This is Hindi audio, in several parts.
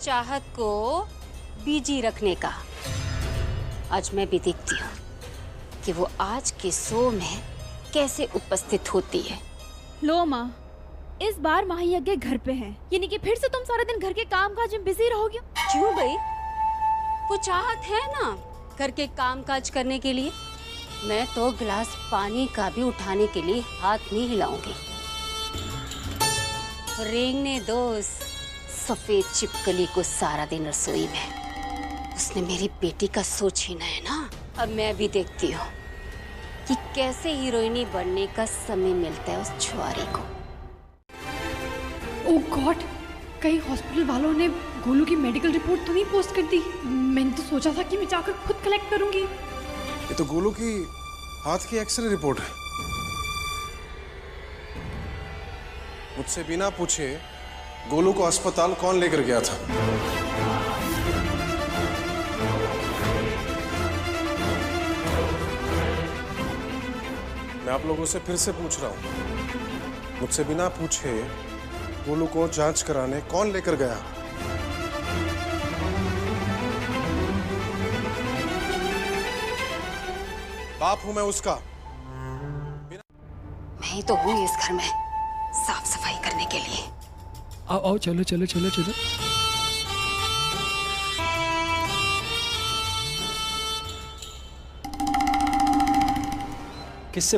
चाहत को बिजी रखने का। आज मैं भी देखती हूँ कि वो आज के शो में कैसे उपस्थित होती है। लो माँ, इस बार महायज्ञ घर पे है, यानी कि फिर से तुम सारा दिन घर के काम काज में बिजी रहोगे। क्यों भाई? वो चाहत है ना घर के काम काज करने के लिए। मैं तो गिलास पानी का भी उठाने के लिए हाथ नहीं हिलाऊंगी। रेंगने दो सफेद छिपकली को सारा दिन रसोई में। उसने मेरी बेटी का शो छीना है ना। अब मैं भी देखती हूँ कि कैसे हीरोइनी बनने का समय मिलता है उस छुआरी को। ओह गॉड, कहीं हॉस्पिटल वालों ने गोलू की मेडिकल रिपोर्ट तो नहीं पोस्ट कर दी? मैंने तो सोचा था कि मैं जाकर खुद कलेक्ट करूंगी। ये तो गोलू की हाथ की एक्सरे रिपोर्ट है। मुझसे बिना पूछे गोलू को अस्पताल कौन लेकर गया था? मैं आप लोगों से फिर से पूछ रहा हूं, मुझसे बिना पूछे गोलू को जांच कराने कौन लेकर गया? बाप हूं मैं उसका। मैं ही तो हूँ इस घर में साफ सफाई करने के लिए। आओ आओ, चलो चलो चलो चलो। किससे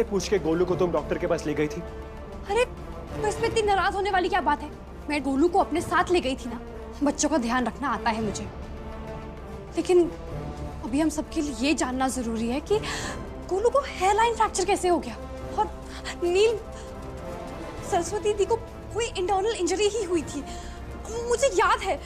पूछ के गोलू को तुम डॉक्टर के पास ले गई थी? अरे तो इसमें इतनी नाराज होने वाली क्या बात है? मैं गोलू को अपने साथ ले गई थी ना। बच्चों का ध्यान रखना आता है मुझे, लेकिन अभी हम सबके लिए ये जानना जरूरी है कि गोलू को हेयरलाइन फ्रैक्चर कैसे हो गया। और नील, सरस्वती दी को कोई इंटरनल इंजरी ही हुई थी। मुझे याद है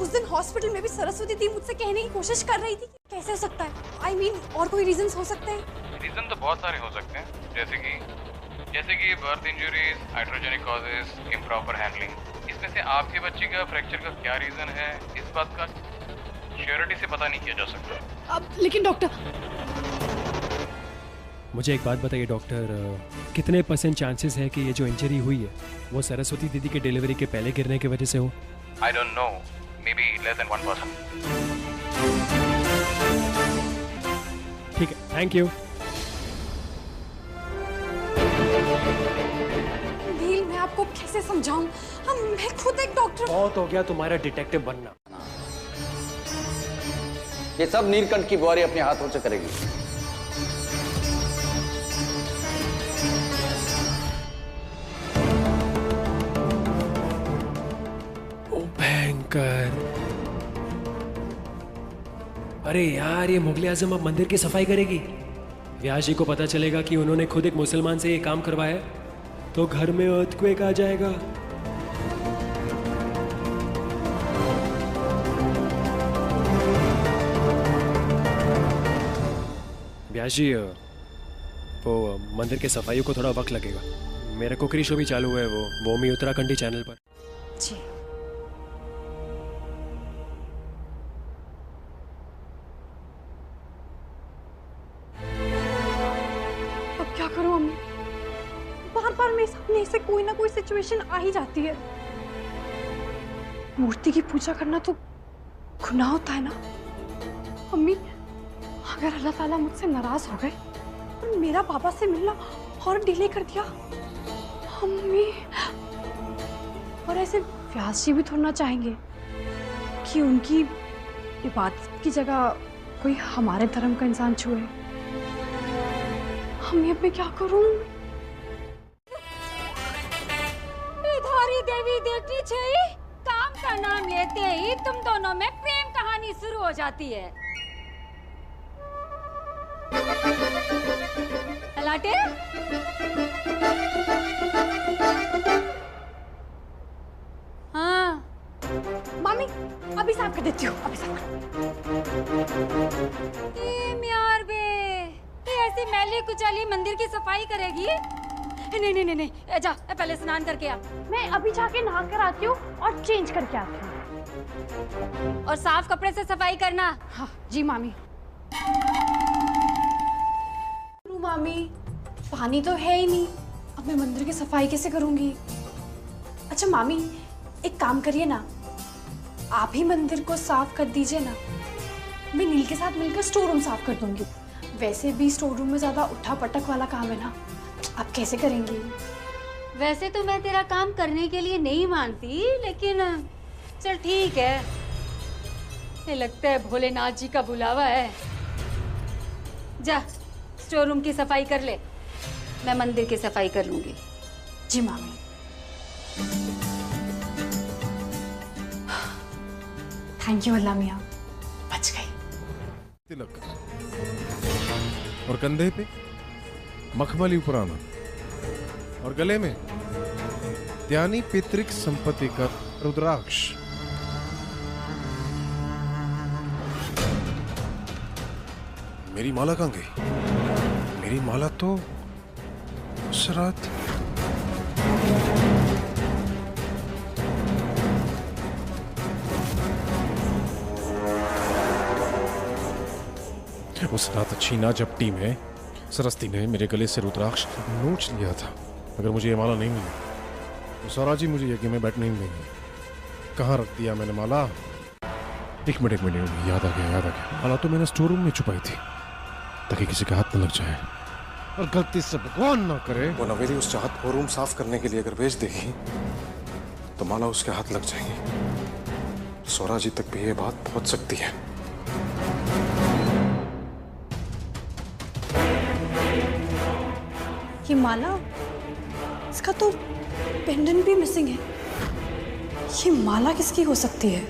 उस दिन हॉस्पिटल में भी सरस्वती दी मुझसे कहने की कोशिश कर रही थी कि कैसे हो सकता है। I mean, और कोई रीजंस हो सकते हैं? रीजन तो बहुत सारे हो सकते हैं, जैसे कि birth injuries, hydrogenic causes, improper handling. इसमें से आपके बच्चे का फ्रैक्चर का क्या रीजन है, इस बात का श्योरिटी से पता नहीं किया जा सकता। अब लेकिन डॉक्टर, मुझे एक बात बताइए डॉक्टर, कितने % चांसेस है कि ये जो इंजरी हुई है वो सरस्वती दीदी के डिलीवरी के पहले गिरने की वजह से हो? I don't know, maybe less than 1%. ठीक है, थैंक यू। नील, मैं आपको कैसे समझाऊं? मैं खुद एक डॉक्टर। बहुत हो गया तुम्हारा डिटेक्टिव बनना। ये सब नीलकंठ की बुआरी अपने हाथों से करेगी। ओ भयंकर। अरे यार, ये मुगले आजम अब मंदिर की सफाई करेगी। व्यास जी को पता चलेगा कि उन्होंने खुद एक मुसलमान से ये काम करवाया तो घर में अर्थक्वेक आ जाएगा। व्यास जी, वो मंदिर के सफाई को थोड़ा वक्त लगेगा। मेरा कुकरी शो भी चालू है वो भूमि उत्तराखंडी चैनल पर। जी। अब क्या करूं अम्मी? बार-बार मेरे सामने ऐसे कोई ना कोई सिचुएशन आ ही जाती है। मूर्ति की पूजा करना तो गुनाह होता है ना अम्मी? अगर अल्लाह ताला मुझसे नाराज हो गए और मेरा पापा से मिलना और डिले कर दिया अम्मी, और ऐसे व्यास जी भी थोड़ा ना चाहेंगे कि उनकी इबादत की जगह कोई हमारे धर्म का इंसान छुए। अम्मी, अब मैं क्या करूं? धारी देवी देखनी चाहिए। काम का नाम लेते ही तुम दोनों में प्रेम कहानी शुरू हो जाती है। लाटे, हाँ मामी, अभी साफ कर देती हूँ, अभी साफ यार बे, ये ऐसी मैली कुचली मंदिर की सफाई करेगी? नहीं नहीं नहीं नहीं, जा पहले स्नान करके आ। मैं अभी जाके नहा कर आती हूँ और चेंज करके आती हूँ। और साफ कपड़े से सफाई करना। हाँ जी मामी। मामी, पानी तो है ही नहीं, अब मैं मंदिर की सफाई कैसे करूंगी? अच्छा मामी, एक काम करिए ना, आप ही मंदिर को साफ कर दीजिए ना। मैं नील के साथ मिलकर स्टोर रूम साफ कर दूंगी। वैसे भी स्टोर रूम में ज्यादा उठा पटक वाला काम है ना, आप कैसे करेंगी? वैसे तो मैं तेरा काम करने के लिए नहीं मानती, लेकिन चल ठीक है। ये लगता है भोलेनाथ जी का बुलावा है। जा स्टोर रूम की सफाई कर ले, मैं मंदिर की सफाई कर लूंगी। जी मामी। थैंक यू अल्लाह मियाँ, बच गई। तिलक और कंधे पे मखमली उपराना और गले में त्यानी पितृक संपत्ति का रुद्राक्ष। मेरी माला कहाँ गई? मेरी माला तो उस रात छीना झपटी में सरस्ती ने मेरे गले से रुद्राक्ष नोच लिया था। अगर मुझे ये माला नहीं मिली तो सौरा जी मुझे यज्ञ में बैठने नहीं देंगे। कहाँ रख दिया मैंने माला? एक मिनट याद आ गया। माला तो मैंने स्टोर रूम में छुपाई थी ताकि किसी का हाथ न लग जाए और गलती से भगवान ना करे वो नवेली उस चाहत को रूम साफ करने के लिए अगर भेज देगी तो माला उसके हाथ लग जाएंगी। सौरा जी तक भी ये बात पहुंच सकती है। ये माला, इसका तो पेंडेंट भी मिसिंग है। ये माला किसकी हो सकती है?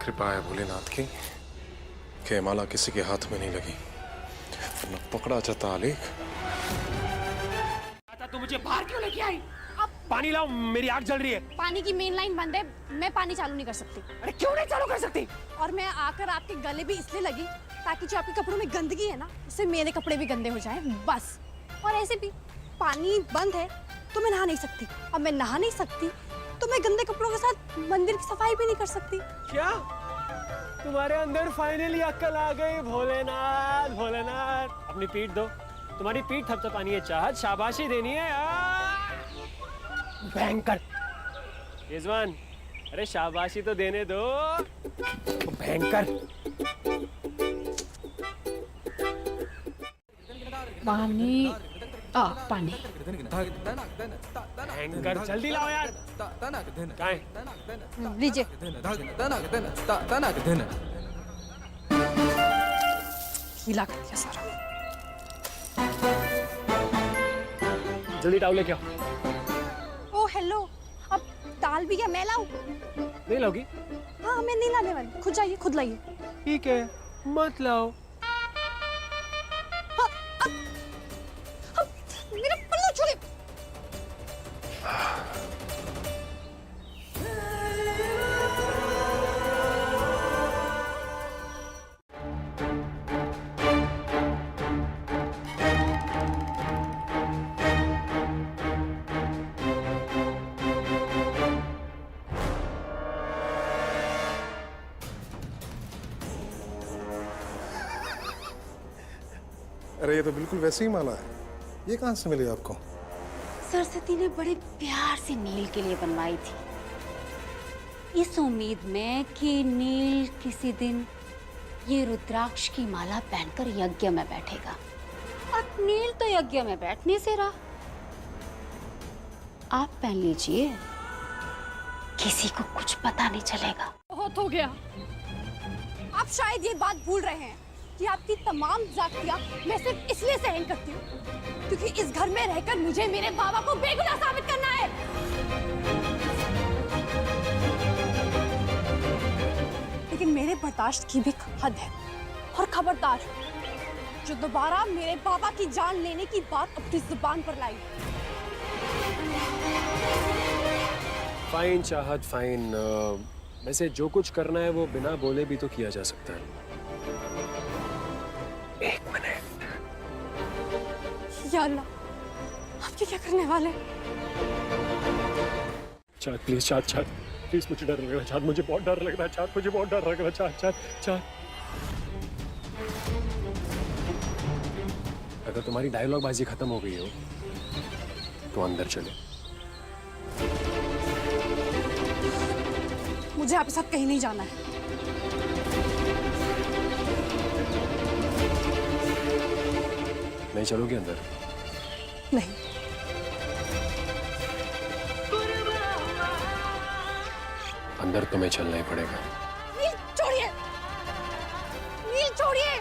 कृपा है भोलेनाथ की कि माला किसी के हाथ में नहीं लगी, न पकड़ा जाता आलेख। तू मुझे बाहर क्यों लेके आई? अब पानी लाओ, मेरी आग जल रही है। पानी की मेन लाइन बंद है, मैं पानी चालू नहीं कर सकती। अरे क्यों नहीं चालू कर सकती? और मैं आकर आपके गले भी इसलिए लगी ताकि जो आपके कपड़ों में गंदगी है ना, उससे मेरे कपड़े भी गंदे हो जाएं, बस। और ऐसे भी पानी बंद है तो मैं नहा नहीं सकती। अब मैं नहा नहीं सकती तो मैं गंदे कपड़ों के साथ मंदिर की सफाई भी नहीं कर सकती। क्या तुम्हारे अंदर फाइनली अक्ल आ गई? भोलेनाथ भोलेनाथ, अपनी पीठ दो। तुम्हारी पीठ थपथपानी है, चाहत शाबाशी देनी है। भयंकर यजमान, अरे शाबाशी तो देने दो। भयंकर पानी पानी भयंकर, जल्दी लाओ यार। कहाँ है? लीजिए। गीला कर दिया सारा। जल्दी टावल लेके आओ। ओ हेलो, अब दाल भी क्या मैं लाऊं? नहीं लाओगी? हाँ, मैं नहीं लाने वाली, खुद जाइए, खुद लाइए। ठीक है, मत लाओ। मेरा पल्ला छोड़िए। अरे ये तो बिल्कुल वैसी ही माला है। ये कहाँ से मिली आपको? सरस्वती ने बड़े प्यार से नील के लिए बनवाई थी, इस उम्मीद में कि नील किसी दिन ये रुद्राक्ष की माला पहनकर यज्ञ में बैठेगा। अब नील तो यज्ञ में बैठने से रहा। आप पहन लीजिए, किसी को कुछ पता नहीं चलेगा। बहुत हो गया। आप शायद ये बात भूल रहे हैं कि आपकी तमाम जातियां मैं सिर्फ इसलिए सहन करती हूँ क्योंकि इस घर में रहकर मुझे मेरे बाबा को बेगुनाह साबित करना है। मेरे बर्दाश्त की भी हद है। और खबरदार, जो दोबारा मेरे बाबा की जान लेने की बात अपनी जुबान पर लाई। फाइन चाहत फाइन। वैसे जो कुछ करना है वो बिना बोले भी तो किया जा सकता है। एक मिनट। या अल्लाह, आप ये क्या करने वाले? चाँद प्लीज, चाँद प्लीज, मुझे डर लग रहा है चाँद, मुझे बहुत डर लग रहा है चाँद, मुझे बहुत डर लग रहा है चाँद। अगर तुम्हारी डायलॉग बाजी खत्म हो गई हो तो अंदर चले। मुझे आपके साथ कहीं नहीं जाना है। नहीं चलोगे अंदर? नहीं। अंदर तुम्हें चलना ही पड़ेगा। नील छोड़िए, नील छोड़िए।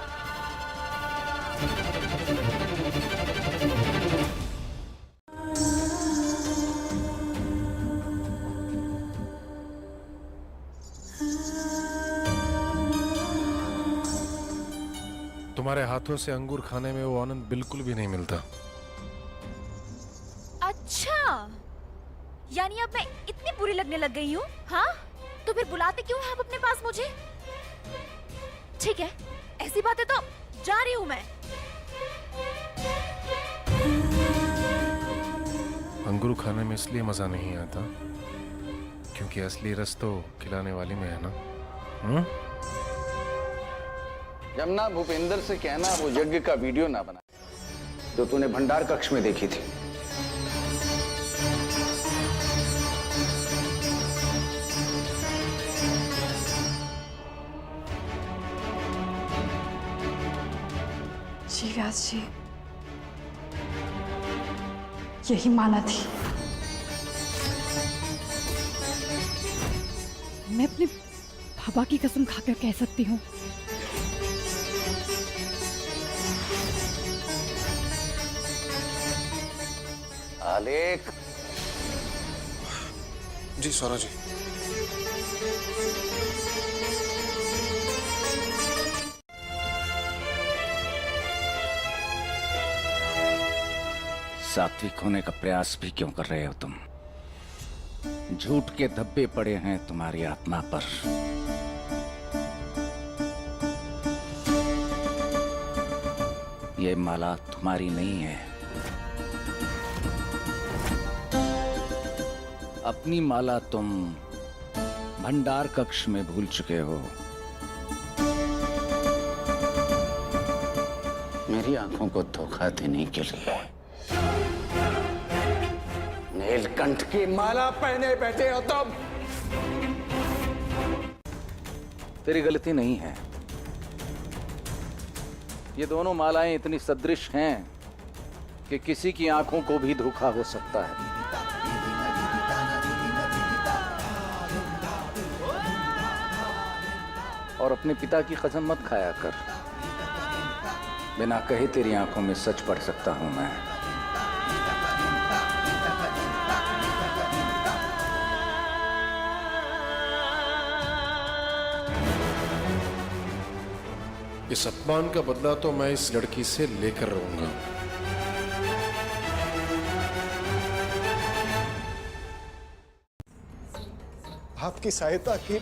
तुम्हारे हाथों से अंगूर खाने में वो आनंद बिल्कुल भी नहीं मिलता। अच्छा, यानी अब मैं इतनी बुरी लगने लग गई हूँ? हाँ, तो फिर बुलाते क्यों हैं आप अपने पास मुझे? ठीक है, ऐसी बातें तो जा रही हूँ मैं। अंगूर खाने में इसलिए मजा नहीं आता क्योंकि असली रस तो खिलाने वाली में है ना। जमुना, भूपेंद्र से कहना वो यज्ञ का वीडियो ना बना जो तूने भंडार कक्ष में देखी थी। जी व्यास जी, यही माला थी। मैं अपने बाबा की कसम खाकर कह सकती हूँ, आलेख। जी सौरा जी। सात्विक होने का प्रयास भी क्यों कर रहे हो तुम? झूठ के धब्बे पड़े हैं तुम्हारी आत्मा पर। ये माला तुम्हारी नहीं है। अपनी माला तुम भंडार कक्ष में भूल चुके हो। मेरी आंखों को धोखा देने के लिए नीलकंठ की माला पहने बैठे हो तुम। तेरी गलती नहीं है। ये दोनों मालाएं इतनी सदृश हैं कि किसी की आंखों को भी धोखा हो सकता है। और अपने पिता की कसम मत खाया कर। बिना कहे तेरी आंखों में सच पढ़ सकता हूं मैं। इस अपमान का बदला तो मैं इस लड़की से लेकर रहूंगा। आपकी सहायता की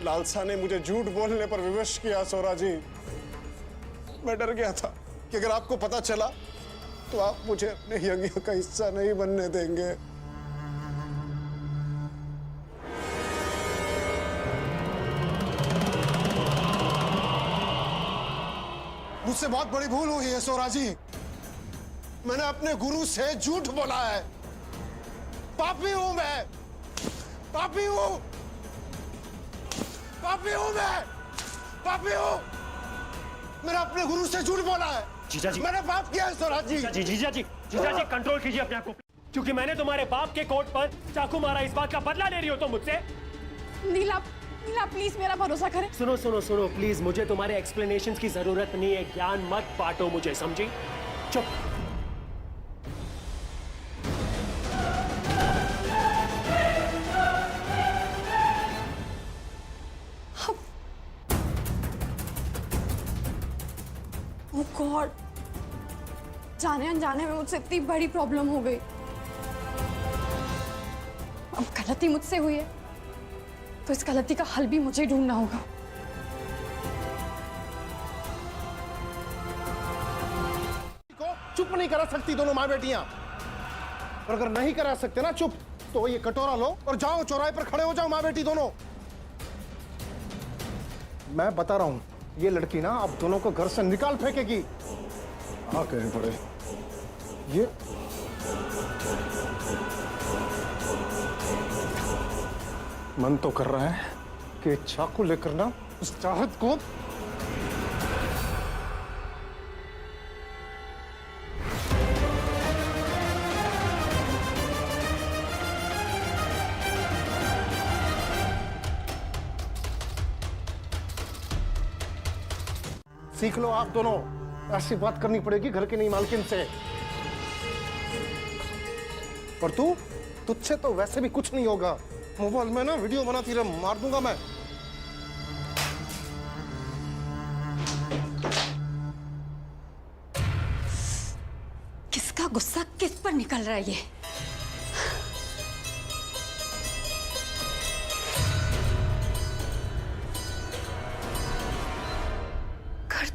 लालसा ने मुझे झूठ बोलने पर विवश किया सौरा जी। मैं डर गया था कि अगर आपको पता चला तो आप मुझे अपने यज्ञ का हिस्सा नहीं बनने देंगे। मुझसे बहुत बड़ी भूल हुई है सौरा जी। मैंने अपने गुरु से झूठ बोला है। पापी हूं मैं, पापी हूं, पापी हूं मैं, पापी हूं। मैंने अपने गुरु से झूठ बोला है। जीजा जी, मैंने पाप किया है स्वराज जी। जीजा जी कंट्रोल कीजिए अपने आप को, क्योंकि मैंने तुम्हारे बाप के कोट पर चाकू मारा। इस बात का बदला ले रही हो तुम मुझसे। नीला प्लीज मेरा भरोसा करें। सुनो प्लीज, मुझे तुम्हारे एक्सप्लेनेशंस की जरूरत नहीं है। ज्ञान मत बांटो मुझे, समझी? चुप। जाने अनजाने में मुझसे इतनी बड़ी प्रॉब्लम हो गई। अब गलती मुझसे हुई है तो इस गलती का हल भी मुझे ढूंढना होगा। चुप नहीं करा सकती दोनों माँ बेटियां। और अगर नहीं करा सकते ना चुप, तो ये कटोरा लो और जाओ चौराहे पर खड़े हो जाओ माँ बेटी दोनों। मैं बता रहा हूं, ये लड़की ना आप दोनों को घर से निकाल फेंकेगी। आ कहे पड़े ये मन तो कर रहा है कि चाकू लेकर ना उस चाहत को सीख लो। आप दोनों ऐसी बात करनी पड़ेगी घर की नई मालकिन से। और तू, तुझसे तो वैसे भी कुछ नहीं होगा। मोबाइल में ना वीडियो बनाती रह, मार दूंगा मैं। किसका गुस्सा किस पर निकल रहा है ये?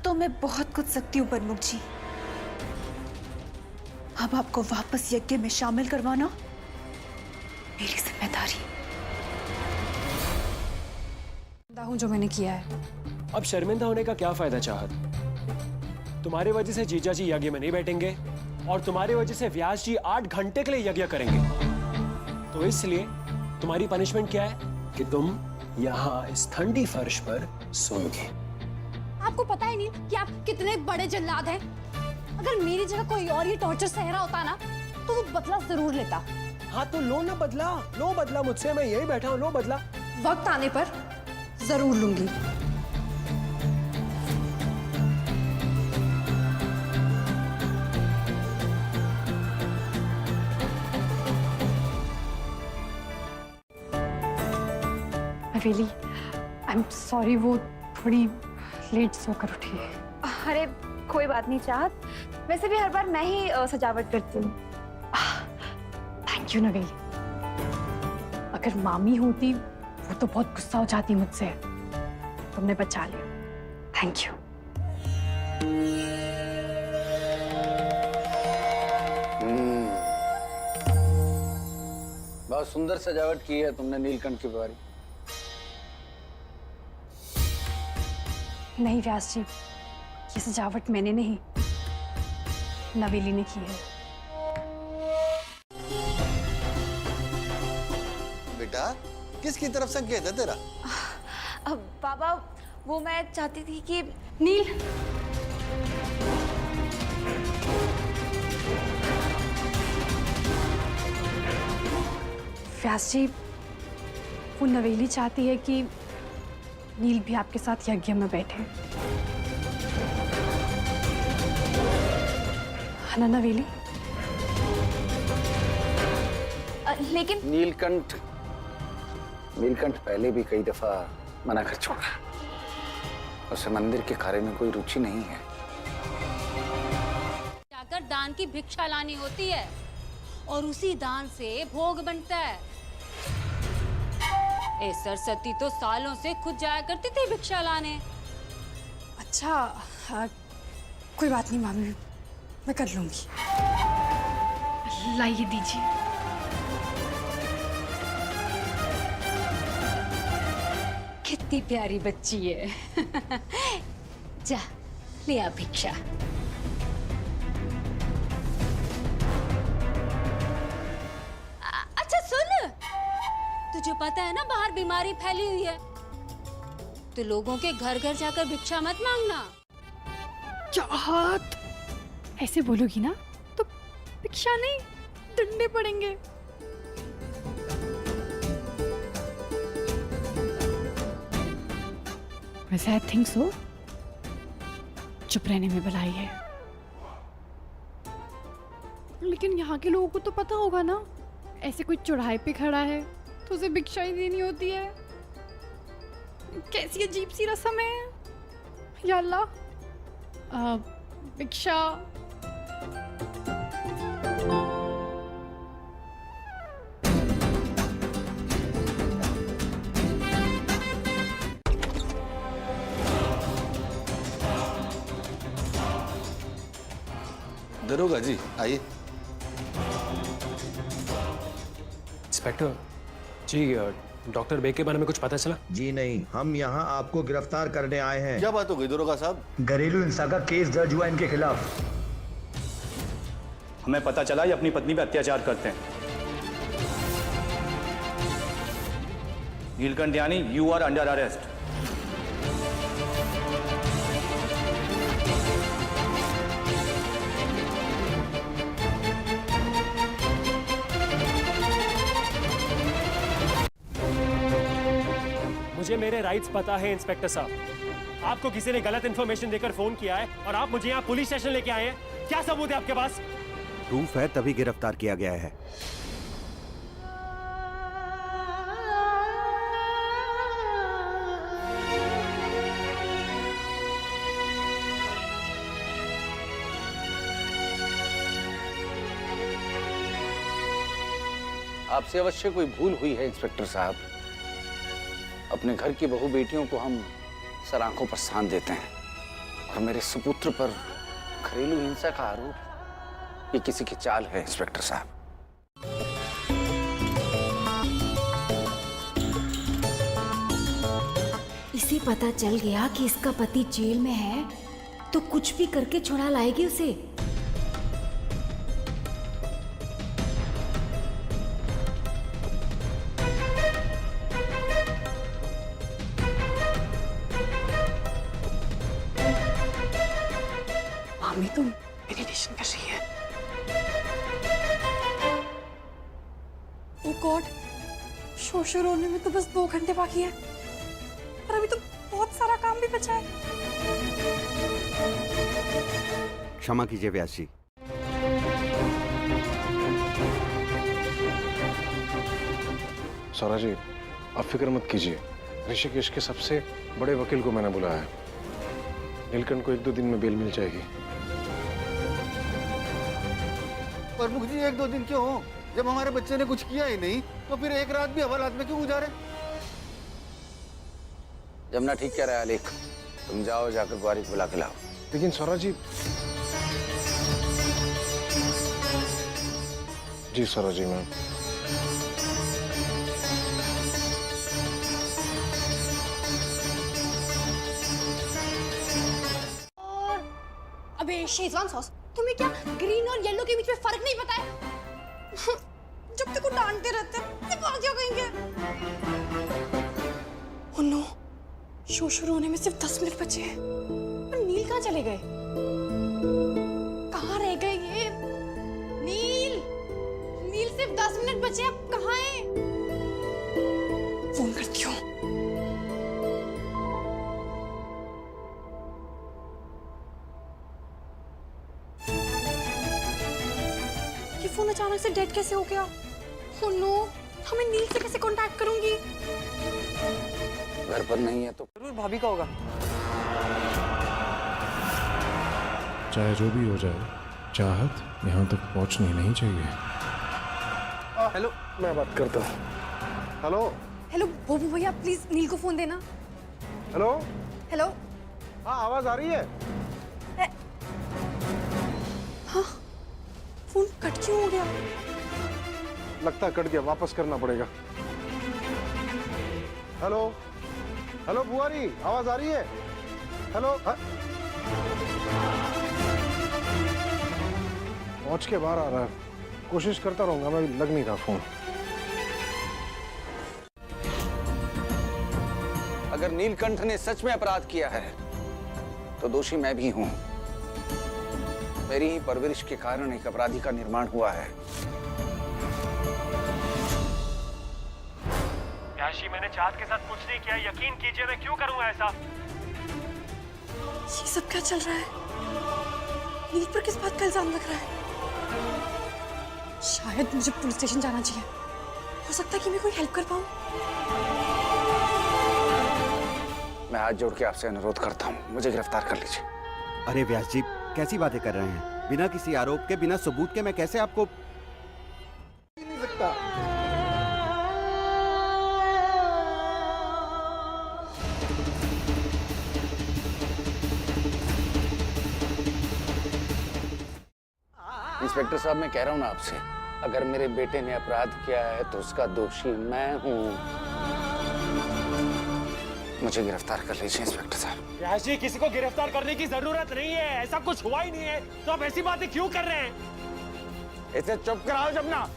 तो मैं बहुत कुछ सकती हूँ प्रमुख जी। अब आपको वापस यज्ञ में शामिल करवाना मेरी जिम्मेदारी। हूं जो मैंने किया है। अब शर्मिंदा होने का क्या फायदा चाहत? तुम्हारी वजह से जीजा जी यज्ञ में नहीं बैठेंगे और तुम्हारी वजह से व्यास जी 8 घंटे के लिए यज्ञ करेंगे। तो इसलिए तुम्हारी पनिशमेंट क्या है कि तुम यहाँ इस ठंडी फर्श पर सोओगे। आपको पता ही नहीं कि आप कितने बड़े जल्लाद हैं। अगर मेरी जगह कोई और ये टॉर्चर सह रहा होता ना तो वो बदला जरूर लेता। हाँ तो लो ना बदला, लो बदला मुझसे, मैं यही बैठा हूँ, लो बदला। वक्त आने पर जरूर लूंगी। रियली आई एम सॉरी, वो थोड़ी लेट सोकर उठी है। अरे कोई बात नहीं चाहत, वैसे भी हर बार मैं ही सजावट करती हूँ। थैंक यू नवेली। अगर मामी होती वो तो बहुत गुस्सा हो जाती मुझसे। तुमने बचा लिया, थैंक यू। बहुत सुंदर सजावट की है तुमने नीलकंठ की बारी। नहीं व्यास जी, ये सजावट मैंने नहीं, नवेली ने की है। बेटा किसकी तरफ संकेत है तेरा? बाबा वो मैं चाहती थी कि नील, व्यास जी वो नवेली चाहती है कि नील भी आपके साथ यज्ञ में बैठे। है ना नवेली? लेकिन नीलकंठ पहले भी कई दफा मना कर चुका। उसे मंदिर के कार्य में कोई रुचि नहीं है। जाकर दान की भिक्षा लानी होती है और उसी दान से भोग बनता है। ए सरस्वती तो सालों से खुद जाया करती थी भिक्षा लाने। अच्छा कोई बात नहीं मामी, मैं कर लूंगी। लाइए दीजिए। कितनी प्यारी बच्ची है। जा ले आ भिक्षा। अच्छा सुन, तुझे पता है ना बाहर बीमारी फैली हुई है, तो लोगों के घर घर जाकर भिक्षा मत मांगना। चाहत ऐसे बोलोगी ना तो भिक्षा नहीं डंडे पड़ेंगे। वैसे आई थिंक सो चुप रहने में भलाई है, लेकिन यहाँ के लोगों को तो पता होगा ना, ऐसे कोई चौराहे पे खड़ा है तो उसे भिक्षा ही देनी होती है। कैसी अजीब सी रस्म है। या अल्लाह, भिक्षा। दरोगा जी आइए। इंस्पेक्टर जी, डॉक्टर बेग के बारे में कुछ पता चला? जी नहीं, हम यहाँ आपको गिरफ्तार करने आए हैं। क्या बात हो गई दरोगा साहब? घरेलू हिंसा का केस दर्ज हुआ इनके खिलाफ। हमें पता चला ये अपनी पत्नी पे अत्याचार करते हैं। नीलकंठ यानी यू आर अंडर अरेस्ट। मुझे मेरे राइट्स पता है इंस्पेक्टर साहब। आपको किसी ने गलत इंफॉर्मेशन देकर फोन किया है और आप मुझे यहाँ पुलिस स्टेशन लेके आए हैं। क्या सबूत है आपके पास? प्रूफ है तभी गिरफ्तार किया गया है। आपसे अवश्य कोई भूल हुई है इंस्पेक्टर साहब। अपने घर की बहू बेटियों को हम सर आंखों पर सान देते हैं और मेरे सुपुत्र पर घरेलू हिंसा का आरोप ये किसी की चाल है इंस्पेक्टर साहब। इसे पता चल गया कि इसका पति जेल में है तो कुछ भी करके छुड़ा लाएगी उसे। मामी तो मेडिटेशन कर रही है। ओ गॉड, शो शुरू होने में तो बस 2 घंटे बाकी है और अभी तो बहुत सारा काम भी बचा है। क्षमा कीजिए व्यास जी। सौरा जी, आप फिक्र मत कीजिए। ऋषिकेश के सबसे बड़े वकील को मैंने बुलाया है। नीलकंठ को 1-2 दिन में बेल मिल जाएगी। प्रमुख जी 1-2 दिन क्यों? जब हमारे बच्चे ने कुछ किया ही नहीं तो फिर एक रात भी हवालात में क्यों गुजारे? जमुना ठीक कह रहा है आलेख, तुम जाओ जाकर ग्वारी को बुला के लाओ। लेकिन सौरा जी। जी सौरा जी, मैं अबे शेजवान सॉस, तुम्हें क्या ग्रीन और येलो के बीच में फर्क नहीं पता है? जब तक वो डांटते रहते हैं दिमाग क्या कहेंगे? ओह नो, शो शुरू होने में सिर्फ 10 मिनट बचे हैं। पर नील कहाँ चले गए? कहाँ रह गए ये? नील, नील सिर्फ 10 मिनट बचे, अब कहाँ हैं? फोन करती हूँ। फोन अचानक से डेड कैसे हो गया? ओह नो, हमें नील से कैसे कांटेक्ट करूंगी? घर पर नहीं है तो जरूर भाभी का होगा। चाहे जो भी हो जाए, चाहत यहाँ तक पहुँचनी नहीं चाहिए। हेलो, मैं बात करता हूँ। हेलो हेलो बोबू भैया, प्लीज नील को फोन देना। हेलो हेलो, हाँ आवाज आ रही है? हाँ, फोन कट क्यों हो गया? लगता कट गया, वापस करना पड़ेगा। हेलो हेलो बुआरी, आवाज आ रही है? हेलो, पहुंच के बाहर आ रहा है। कोशिश करता रहूंगा, मैं लग नहीं रहा फोन। अगर नीलकंठ ने सच में अपराध किया है तो दोषी मैं भी हूं। मेरी ही परवरिश के कारण एक अपराधी का निर्माण हुआ है। याशी, मैंने चाँद के साथ कुछ नहीं किया, यकीन कीजिए। मैं क्यों करूंगा ऐसा? ये सब क्या चल रहा है? नील पर किस बात का इल्जाम लग रहा है? शायद मुझे पुलिस स्टेशन जाना चाहिए। हो सकता है कि मैं कोई हेल्प कर पाऊं। मैं हाथ जोड़ के आपसे अनुरोध करता हूं, मुझे गिरफ्तार कर लीजिए। अरे व्यास जी, कैसी बातें कर रहे हैं? बिना किसी आरोप के, बिना सबूत के मैं कैसे आपको? नहीं सकता। इंस्पेक्टर साहब, मैं कह रहा हूँ ना आपसे, अगर मेरे बेटे ने अपराध किया है तो उसका दोषी मैं हूँ। मुझे गिरफ्तार कर लीजिए इंस्पेक्टर साहब। व्यास जी, किसी को गिरफ्तार करने की जरूरत नहीं है, ऐसा कुछ हुआ ही नहीं है, तो आप ऐसी बातें क्यों कर रहे हैं? इसे चुप कराओ जब ना।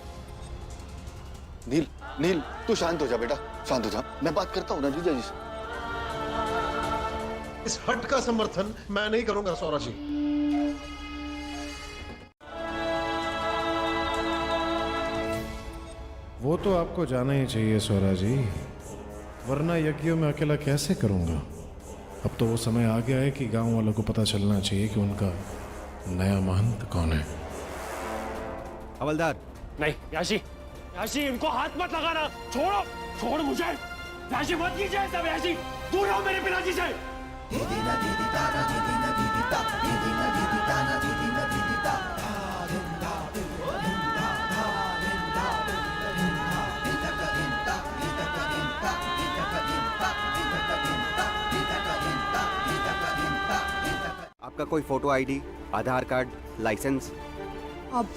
नील, नील तू शांत हो जा बेटा, शांत हो जा, मैं बात करता हूँ ना जीजा जी से। इस हट का समर्थन मैं नहीं करूंगा सौरा जी। वो तो आपको जाना ही चाहिए सौरा जी, वरना यज्ञों में अकेला कैसे करूंगा। अब तो वो समय आ गया है कि गांव वालों को पता चलना चाहिए कि उनका नया महंत कौन है। हवलदार। नहीं व्यासी, व्यासी इनको हाथ मत लगाना, छोड़ो, छोड़ मुझे। व्यासी मत कीजिए ऐसा, व्यासी दूर रहो मेरे पिताजी से। आपका कोई फोटो आईडी, आधार कार्ड, लाइसेंस? अब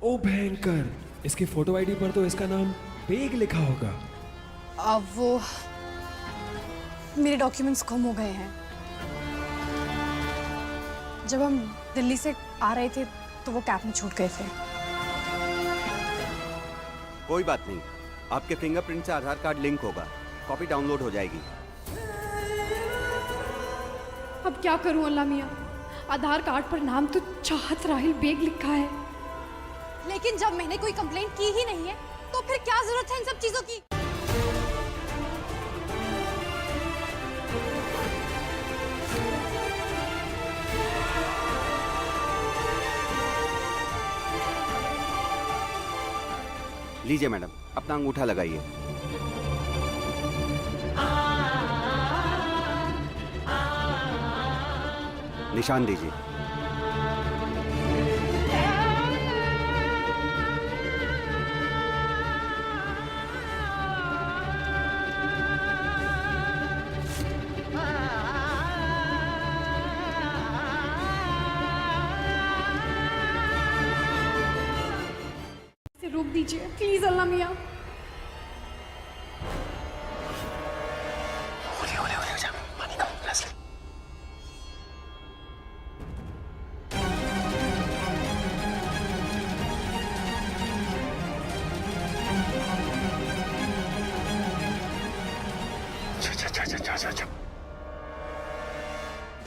ओ भयंकर, इसके फोटो आईडी पर तो इसका नाम बेग लिखा होगा। अब वो मेरे डॉक्यूमेंट्स गुम हो गए हैं। जब हम दिल्ली से आ रहे थे तो वो कैब में छूट गए थे। कोई बात नहीं, आपके फिंगरप्रिंट से आधार कार्ड लिंक होगा, कॉपी डाउनलोड हो जाएगी। अब क्या करूं अल्लाह मियां, आधार कार्ड पर नाम तो चाहत राहिल बेग लिखा है, लेकिन जब मैंने कोई कंप्लेंट की ही नहीं है तो फिर क्या जरूरत है इन सब चीजों की। लीजिए मैडम, अपना अंगूठा लगाइए। निशान दीजिए। इसे रोक दीजिए प्लीज अल्लाह मियां।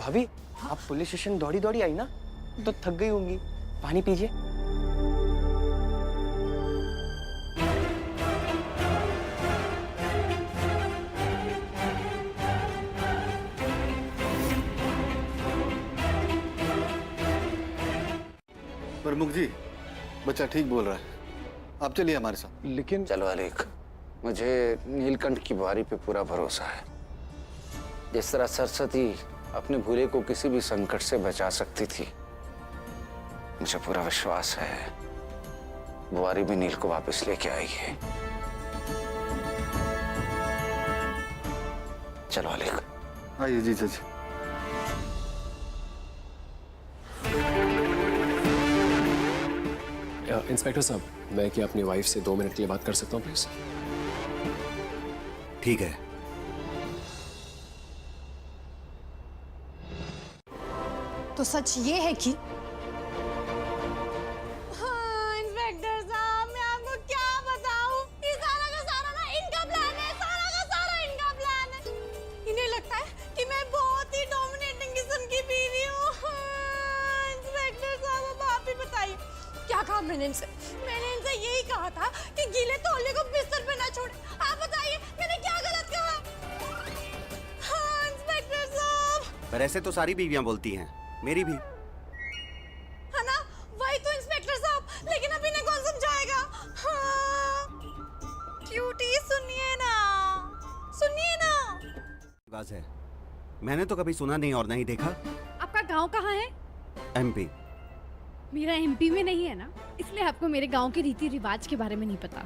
भाभी, आप पुलिस स्टेशन दौड़ी दौड़ी आई ना, तो थक गई होंगी, पानी पीजिए। प्रमुख जी, बच्चा ठीक बोल रहा है, आप चलिए हमारे साथ। लेकिन चलो अलीक, मुझे नीलकंठ की बारी पे पूरा भरोसा है। जिस तरह सरस्वती अपने भूले को किसी भी संकट से बचा सकती थी, मुझे पूरा विश्वास है बुआरी भी नील को वापस लेके आएगी। चलो अलीक। आइए जीजा जी। इंस्पेक्टर साहब, मैं क्या अपनी वाइफ से 2 मिनट के लिए बात कर सकता हूँ प्लीज? ठीक है। तो सच ये है कि इंस्पेक्टर साहब, मैं आपको क्या बताऊं, ये सारा का सारा ना इनका प्लान है, सारा का सारा इनका प्लान है। इन्हें लगता है कि मैं बहुत ही डोमिनेटिंग किस्म की बीवी हूँ। इंस्पेक्टर साहब, अब आप ही बताइए क्या कहा मैंने इनसे? मैंने इनसे यही कहा था कि गीले तौलिए को बिस्तर पे ना छोड़े। आप बताइए मैंने क्या गलत कहा? हाँ इंस्पेक्टर साहब। पर ऐसे तो सारी बीवियां बोलती हैं, मेरी भी। है ना, वही तो इंस्पेक्टर साहब, लेकिन अब इन्हें कौन समझाएगा? हाँ क्यूटी, सुनिए ना, सुनिए ना। बात है, मैंने तो कभी सुना नहीं और नहीं देखा। आपका गांव कहाँ है? एमपी। मेरा एमपी में नहीं है ना, इसलिए आपको मेरे गांव के रीति रिवाज के बारे में नहीं पता।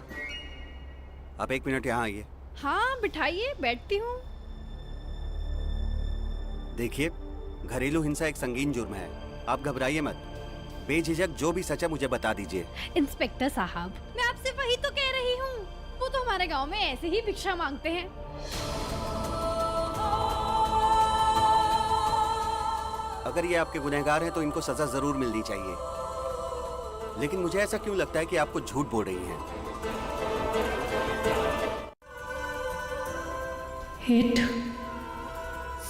आप 1 मिनट यहाँ आइए। हाँ बिठाइए, बैठती हूँ। देखिए, घरेलू हिंसा एक संगीन जुर्म है। आप घबराइए मत, बेझिझक जो भी सच है मुझे बता दीजिए। इंस्पेक्टर साहब, मैं आपसे वही तो कह रही हूँ, वो तो हमारे गांव में ऐसे ही भिक्षा मांगते हैं। अगर ये आपके गुनहगार हैं तो इनको सजा जरूर मिलनी चाहिए, लेकिन मुझे ऐसा क्यों लगता है कि आपको झूठ बोल रही हैं। 8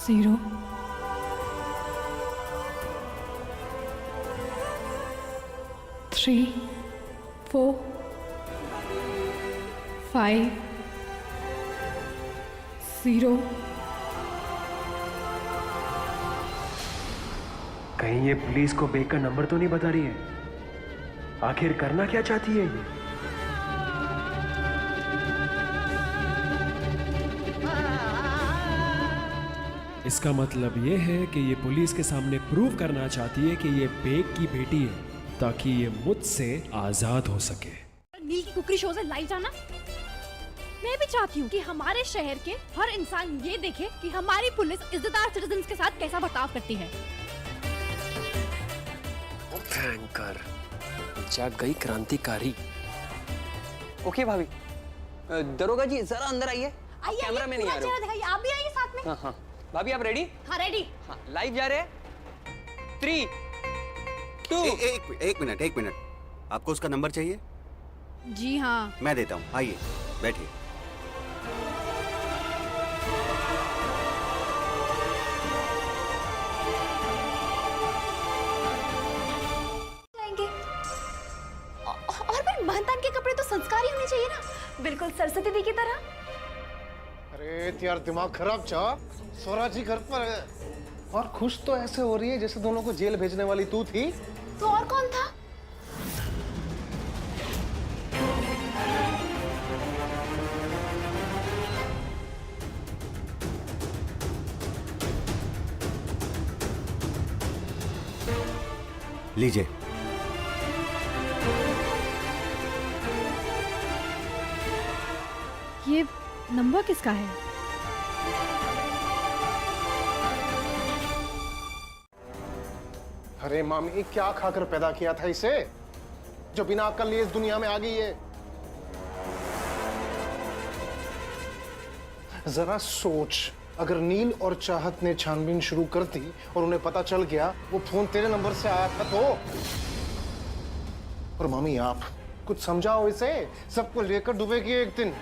0 3 4 5 0। कहीं ये पुलिस को बेग का नंबर तो नहीं बता रही है? आखिर करना क्या चाहती है ये? इसका मतलब ये है कि ये पुलिस के सामने प्रूव करना चाहती है कि ये बेग की बेटी है, ताकि ये मुझसे आजाद हो सके। नील की कुकरी शो से लाइव जाना, मैं भी चाहती हूँ कि हमारे शहर के हर इंसान ये देखे कि हमारी पुलिस इज्जतदार सिटीजन्स के साथ कैसा बर्ताव करती है। भयंकर, जाग गई क्रांतिकारी। ओके भाभी, दरोगा जी जरा अंदर आइए। कैमरा में नहीं आ रहे हो। आप भी आइए साथ में। हाँ हाँ भाभी, आप रेडी? हाँ रेडी। हाँ, लाइव जा रहे हैं। 3 2 एक मिनट, आपको उसका नंबर चाहिए? जी हाँ। मैं देता हूँ, आइए बैठिए। और फिर महंतान के कपड़े तो संस्कारी होने चाहिए ना, बिल्कुल सरस्वती दी की तरह। अरे यार दिमाग खराब चा, स्वराज जी घर पर है और खुश तो ऐसे हो रही है जैसे दोनों को जेल भेजने वाली तू थी। तो और कौन था? लीजिए। ये नंबर किसका है? अरे मामी, क्या खाकर पैदा किया था इसे जो बिना अक्ल लिए इस दुनिया में आ गई है? जरा सोच, अगर नील और चाहत ने छानबीन शुरू कर दी और उन्हें पता चल गया वो फोन तेरे नंबर से आया था तो। और मामी आप कुछ समझाओ इसे, सबको लेकर डूबेगी एक दिन।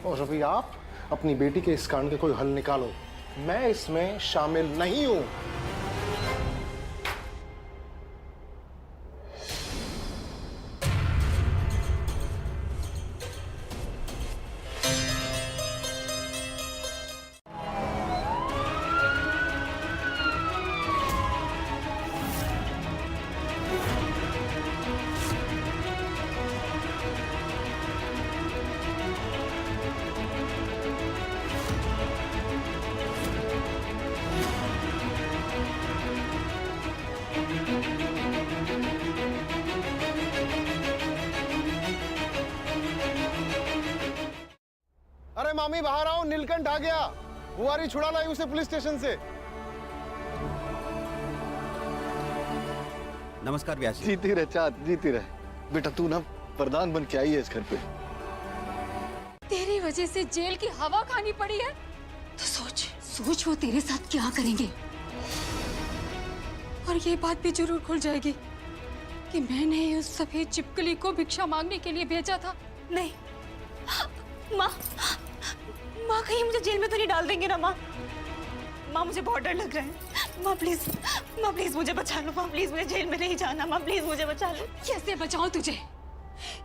और अभी आप अपनी बेटी के इस कांड के कोई हल निकालो, मैं इसमें शामिल नहीं हूं। अरे मामी बाहर आओ, नीलकंठ आ गया। बुआरी छुड़ा लाई उसे पुलिस स्टेशन से। नमस्कार व्यास जी। जीती रहे चाँद, जीती रहे। बेटा तू ना प्रधान बन के आई है इस घर पे। तेरी वजह से जेल की हवा खानी पड़ी है, तो सोच वो तेरे साथ क्या करेंगे। और ये बात भी जरूर खुल जाएगी कि मैंने उस सफेद चिपकली को भिक्षा मांगने के लिए भेजा था। नहीं माँ, माँ कहीं मुझे जेल में तो नहीं डाल देंगे ना माँ? माँ मुझे बहुत डर लग रहा है। माँ प्लीज मुझे बचा लो। माँ प्लीज, मुझे जेल में नहीं जाना। माँ प्लीज मुझे बचा लो। कैसे बचाऊं तुझे?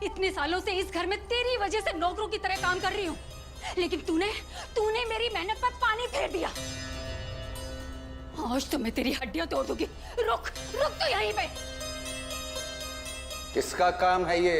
इतने सालों से इस घर में तेरी वजह से नौकरों की तरह काम कर रही हूँ, लेकिन तूने मेरी मेहनत पर पानी फेर दिया। आज तो मैं तेरी हड्डियां तोड़ दूंगी। रुक तो यहीं पे। किसका काम है ये?